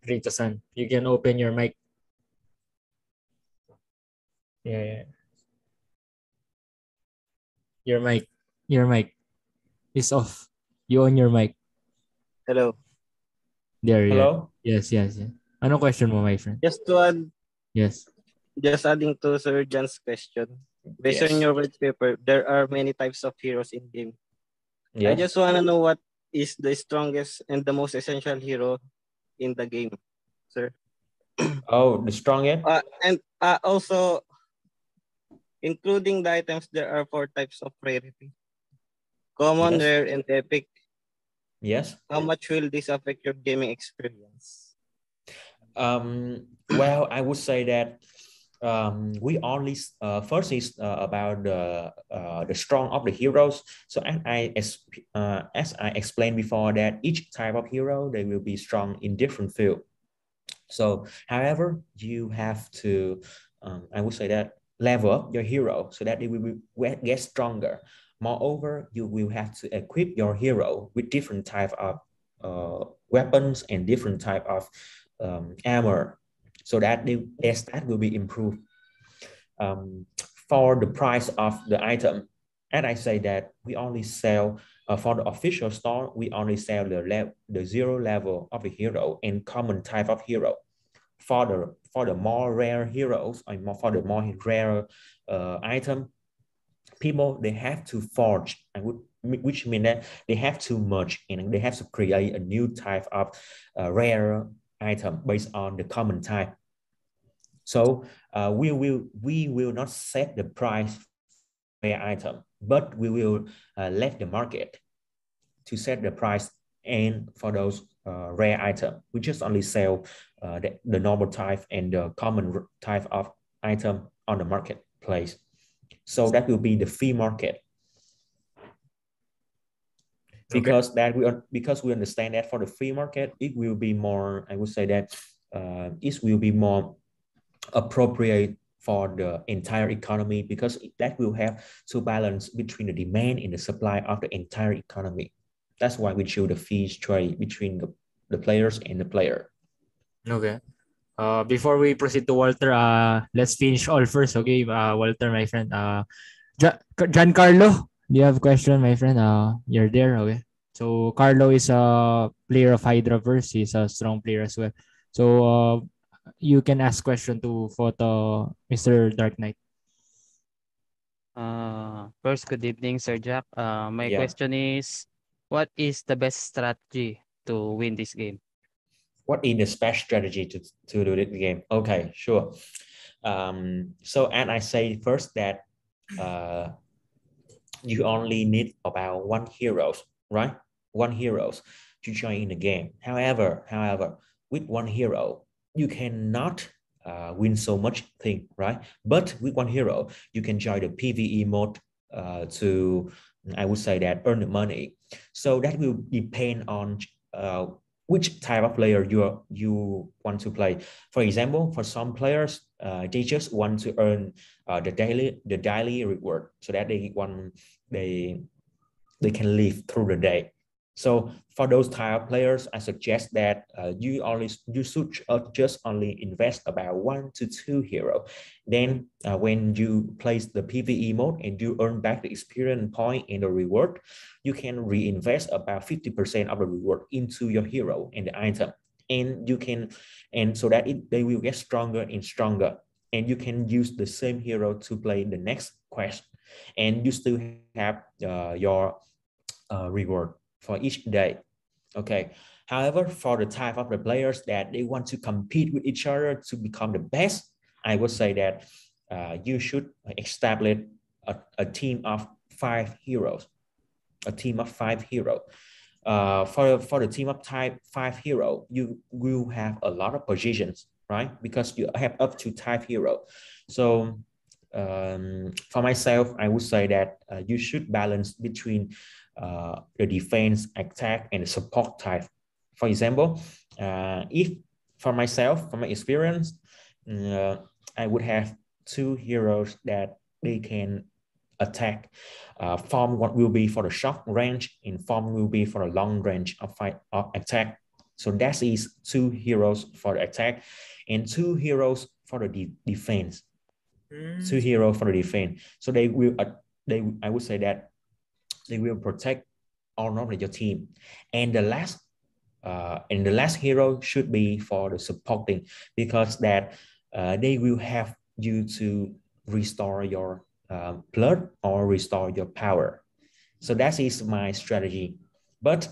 Rito-san, you can open your mic. Yeah. Your mic is off. You on your mic. Hello. There you are. Hello? Yes. Ano question mo, my friend? Just to add, Yes. just adding to Sir John's question. Based on Yes. your white paper, there are many types of heroes in game. I Yes. just want to know what is the strongest and the most essential hero in the game, sir. Oh, the strongest? And also, including the items, there are 4 types of rarity. Common, Yes. rare, and epic. Yes. How much will this affect your gaming experience? Well, I would say that we only first is about the strong of the heroes. So as I explained before, that each type of hero, they will be strong in different field. So however, you have to I would say that level up your hero so that it will get stronger. Moreover, you will have to equip your hero with different type of weapons and different type of armor, so that their stat will be improved. For the price of the item, and I say that we only sell for the official store, we only sell the 0 level of the hero and common type of hero. For the more rare heroes and for the more rare item, people, they have to forge, which means that they have to merge and they have to create a new type of rare item based on the common type. So we will not set the price for rare item, but we will let the market to set the price. And for those rare item, we just only sell the normal type and the common type of item on the marketplace. So that will be the free market. Because we understand that for the free market, it will be more, I would say that it will be more appropriate for the entire economy, because that will have to balance between the demand and the supply of the entire economy. That's why we choose the fee trade between the players and the player. Okay. Before we proceed to Walter, let's finish all first. Okay, Walter, my friend. Giancarlo, do you have a question, my friend? You're there. Okay. So Carlo is a player of Hydraverse. He's a strong player as well. So you can ask question to Photo, Mr. Dark Knight. First, good evening, Sir Jack. My question is, what is the best strategy to win this game? What is the best strategy to do the game? Okay, sure. So, and I say first that you only need about 1 hero, right? 1 hero to join in the game. However, with 1 hero, you cannot win so much thing, right? But with 1 hero, you can join the PvE mode to, I would say that, earn the money. So that will depend on which type of player you want to play. For example, for some players, they just want to earn the daily reward, so that they can live through the day. So for those type of players, I suggest that you should just only invest about 1 to 2 hero. Then when you place the PvE mode and you earn back the experience point and the reward, you can reinvest about 50% of the reward into your hero and the item. And you can, and so that they will get stronger and stronger. And you can use the same hero to play the next quest, and you still have your reward for each day. Okay. However, for the type of the players that they want to compete with each other to become the best, I would say that you should establish a team of 5 heroes. A team of 5 heroes. For the team of type 5 hero, you will have a lot of positions, right? Because you have up to type hero. So for myself, I would say that you should balance between the defense, attack, and the support type. For example, if for myself, from my experience, I would have 2 heroes that they can attack. Form what will be for the short range, and form will be for the long range of attack. So that is 2 heroes for the attack and 2 heroes for the defense. 2 heroes for the defense. So they will I would say that they will protect or not your team. And the last hero should be for the supporting, because that they will have you to restore your blood or restore your power. So that is my strategy. But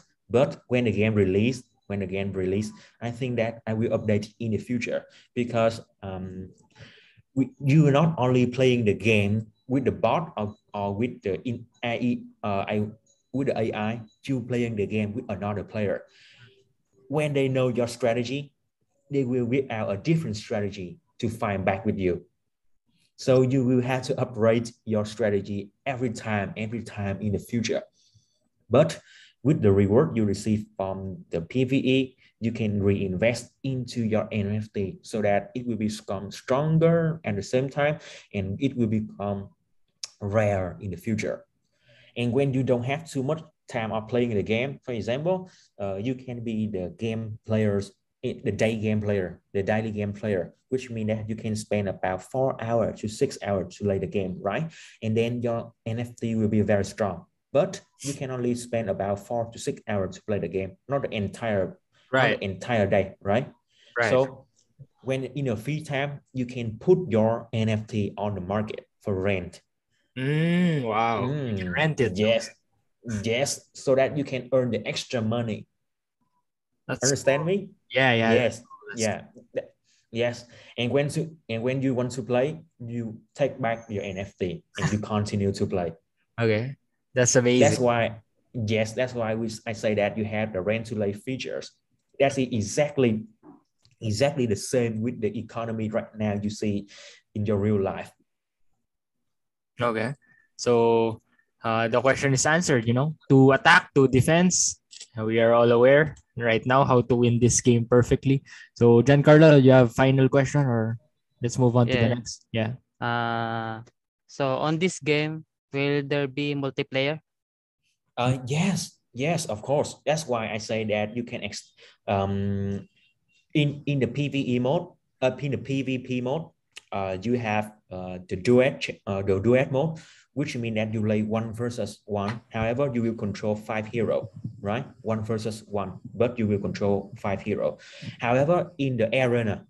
when the game release, I think that I will update in the future, because you are not only playing the game with the bot or with the AI, with the AI, you playing the game with another player. When they know your strategy, they will whip out a different strategy to fight back with you. So you will have to upgrade your strategy every time in the future. But with the reward you receive from the PvE, you can reinvest into your NFT so that it will become stronger at the same time, and it will become rare in the future. And when you don't have too much time of playing the game, for example, you can be the game players, the daily game player, which means that you can spend about 4 hours to 6 hours to play the game, right? And then your NFT will be very strong. But you can only spend about 4 to 6 hours to play the game, not the entire day, right? So when in your free time, you can put your NFT on the market for rent. Wow. Rent it. Yes, so that you can earn the extra money. Understand me? Yeah. Yes. And when you want to play, you take back your NFT and you continue to play. Okay, that's amazing. That's why I say that you have the rent to play features. That's exactly the same with the economy right now you see in your real life. Okay, so the question is answered. To attack, to defense, we are all aware right now how to win this game perfectly. So Giancarlo, you have final question, or let's move on to the next? Yeah. So on this game, will there be multiplayer? Yes, of course. That's why I say that you can in the PvE mode, in the PvP mode, you have the duet mode, which means that you play 1 versus 1. However, you will control 5 heroes, right? 1 versus 1, but you will control 5 heroes. However, in the arena,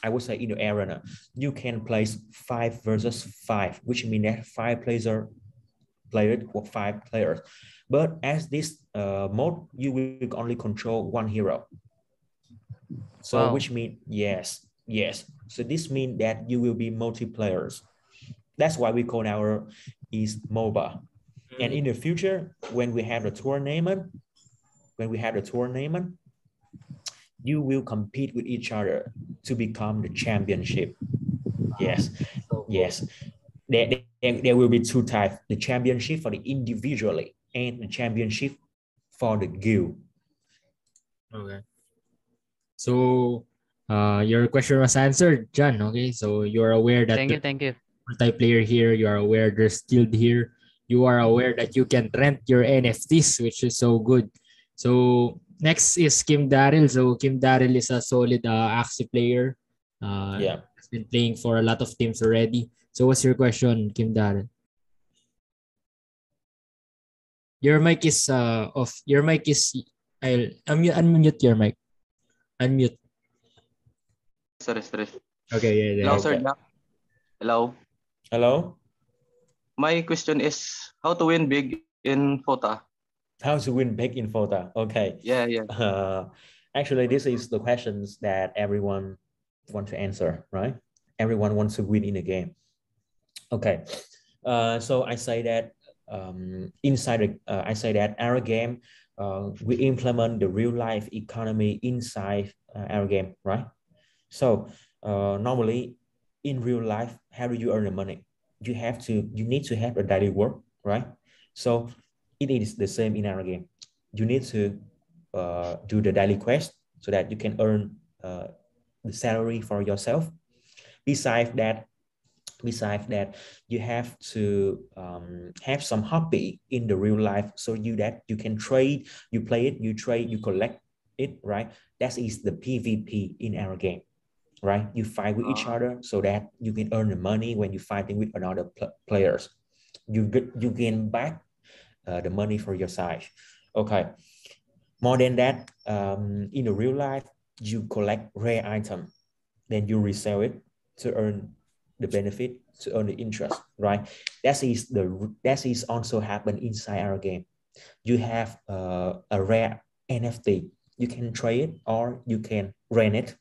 I would say in the arena, you can place 5 versus 5, which means that 5 players played for 5 players. But as this mode, you will only control 1 hero. So which means yes. So this means that you will be multiplayers. That's why we call our is MOBA. And in the future, when we have the tournament, you will compete with each other to become the championship. Yes. There will be 2 types: the championship for the individually and the championship for the guild. Okay. So your question was answered, John. Okay, so you're aware that Thank you. Multiplayer here. You are aware there's skilled here. You are aware that you can rent your NFTs, which is so good. So next is KimDaryl. So KimDaryl is a solid Axie player. Has been playing for a lot of teams already. So what's your question, KimDaryl? Your mic is off. Your mic is. I'll unmute your mic. Unmute. Sorry. Okay, yeah. Hello, sir. Hello. My question is how to win big in Fota. How to win big in Fota? Okay. Yeah. Actually, this is the questions that everyone wants to answer, right? Everyone wants to win in the game. Okay. So I say that our game, we implement the real life economy inside our game, right? So normally in real life, how do you earn the money? You need to have a daily work, right? So it is the same in our game. You need to do the daily quest so that you can earn the salary for yourself. Besides that, Besides that, you have to have some hobby in the real life, so that you can trade, you play it, you trade, you collect it, right? That is the PvP in our game, right? You fight with each other so that you can earn the money when you're fighting with another players. You gain back the money for your side. Okay. More than that, in the real life, you collect rare item, then you resell it to earn the benefit, to earn the interest, right? That is also happen inside our game. You have a rare NFT. You can trade it or you can rent it.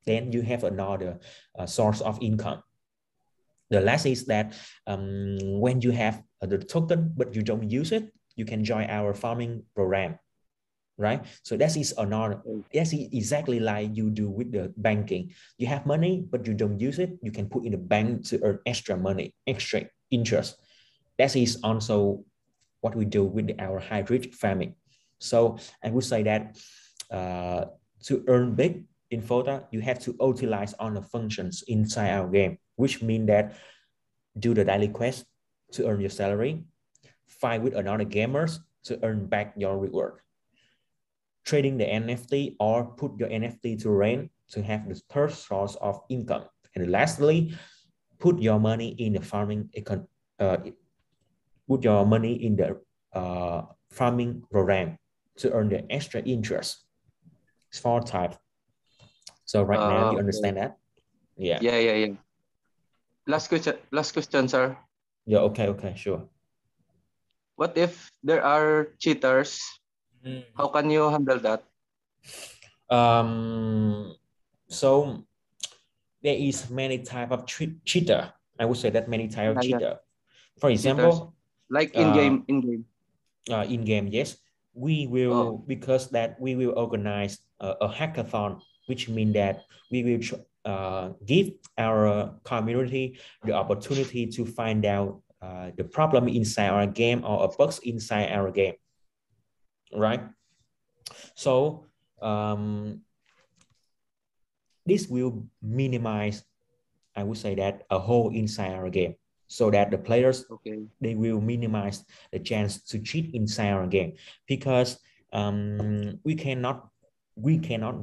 Then you have another source of income. The last is that when you have the token but you don't use it, you can join our farming program, right? So that is another, that's exactly like you do with the banking. You have money but you don't use it, you can put in the bank to earn extra money, extra interest. That is also what we do with our hybrid farming. So I would say that to earn big in Fota, you have to utilize all the functions inside our game, which means that do the daily quest to earn your salary, fight with another gamers to earn back your reward, trading the NFT or put your NFT to rent to have the third source of income. And lastly, put your money in the farming put your money in the farming program to earn the extra interest. It's 4 types. So right now you understand that? Yeah. Yeah. Last question, sir. Yeah, okay, sure. What if there are cheaters? How can you handle that? So there is many type of cheater. I would say that many type of cheater. For example, cheaters. Like in game. In game, yes. We will, because that we will organize a hackathon, which means that we will give our community the opportunity to find out the problem inside our game or a bug inside our game, right? So this will minimize, I would say that, a hole inside our game, so that the players, they will minimize the chance to cheat inside our game, because we cannot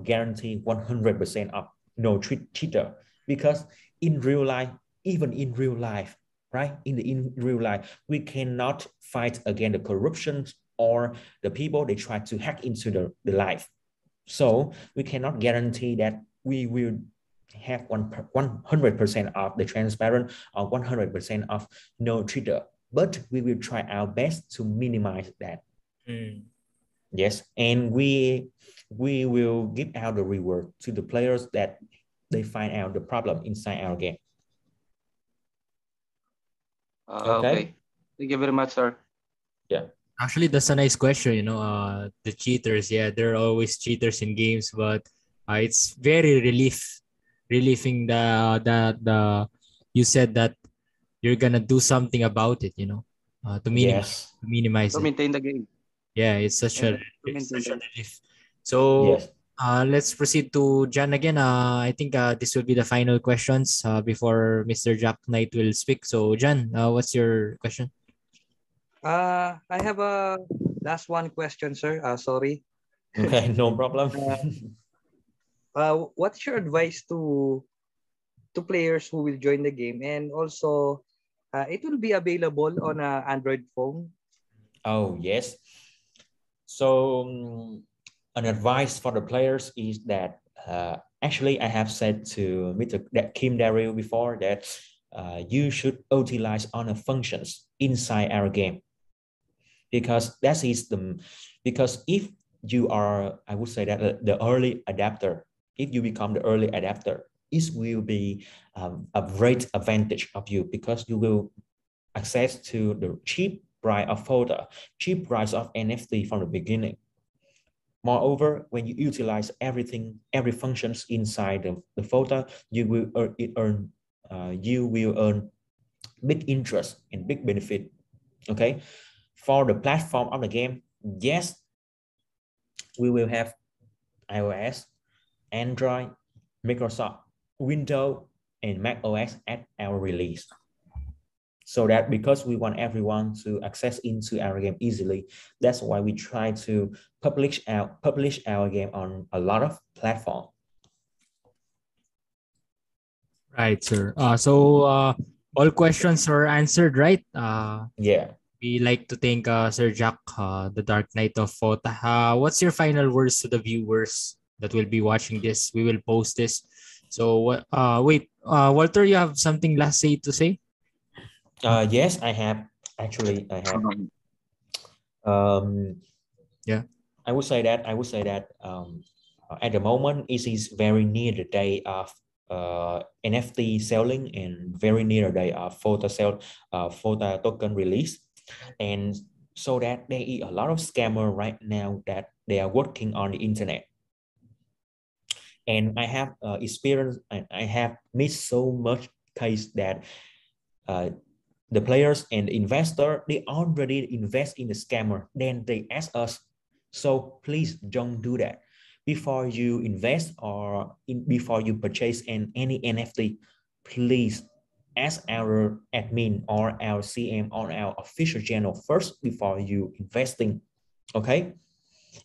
guarantee 100% of no cheater, because in real life, even in real life, right, in real life, we cannot fight against the corruption or the people they try to hack into the life. So we cannot guarantee that we will have 100% of the transparent or 100% of no cheater, but we will try our best to minimize that. Yes, and we will give out the reward to the players that they find out the problem inside our game. Okay. Thank you very much, sir. Yeah. Actually, that's a nice question. You know, the cheaters, yeah, there are always cheaters in games, but it's very relieving the you said that you're gonna do something about it. You know, to minimize to maintain the game. Yeah, it's such a relief. So let's proceed to John again. I think this will be the final questions before Mr. Jack Knight will speak. So John, what's your question? I have a last one question, sir. Sorry. Okay, no problem. What's your advice to players who will join the game, and also it will be available on an Android phone? Oh yes. So an advice for the players is that actually I have said to Mr. KimDaryl before that you should utilize all the functions inside our game, because that is because if you are, I would say that the early adapter, if you become the early adapter, it will be a great advantage of you, because you will access to the cheap price of Fota, cheap price of NFT from the beginning. Moreover, when you utilize everything, every functions inside the Fota, you will earn big interest and big benefit. Okay, for the platform of the game, yes, we will have iOS, Android, Microsoft, Windows, and Mac OS at our release. So that because we want everyone to access into our game easily, that's why we try to publish our game on a lot of platforms. Right, sir. So all questions are answered, right? Yeah. We like to thank Sir Jack, the Dark Knight of Fota. What's your final words to the viewers that will be watching this? We will post this. So wait, Walter, you have something last to say? Yes, I have. Actually, I have. Yeah. I would say that at the moment it is very near the day of NFT selling and very near the day of Fota token release, and so that there is a lot of scammer right now that they are working on the internet. And I have experience and I have missed so much case that the players and the investor, they already invest in the scammer. Then they ask us, so please don't do that. Before you invest or before you purchase any NFT, please ask our admin or our CM on our official channel first before you investing. Okay?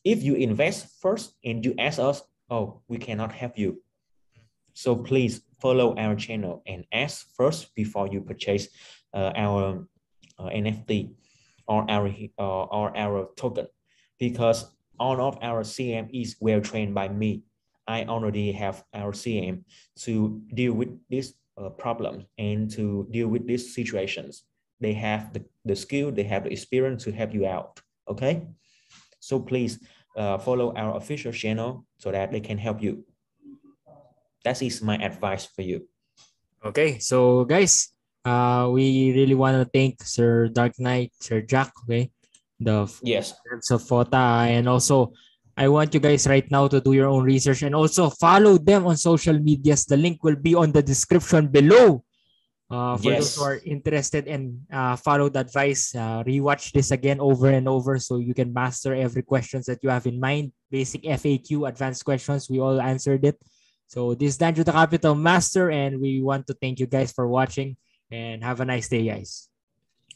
If you invest first and you ask us, oh, we cannot help you. So please follow our channel and ask first before you purchase our NFT or our token, because all of our CM is well trained by me. I already have our CM to deal with this problem and to deal with these situations. They have the skill, they have the experience to help you out. Okay, so please follow our official channel so that they can help you. That is my advice for you. Okay, so guys, we really want to thank Sir Dark Knight, Sir Jack, okay, the yes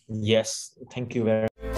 Yes, thank you very much.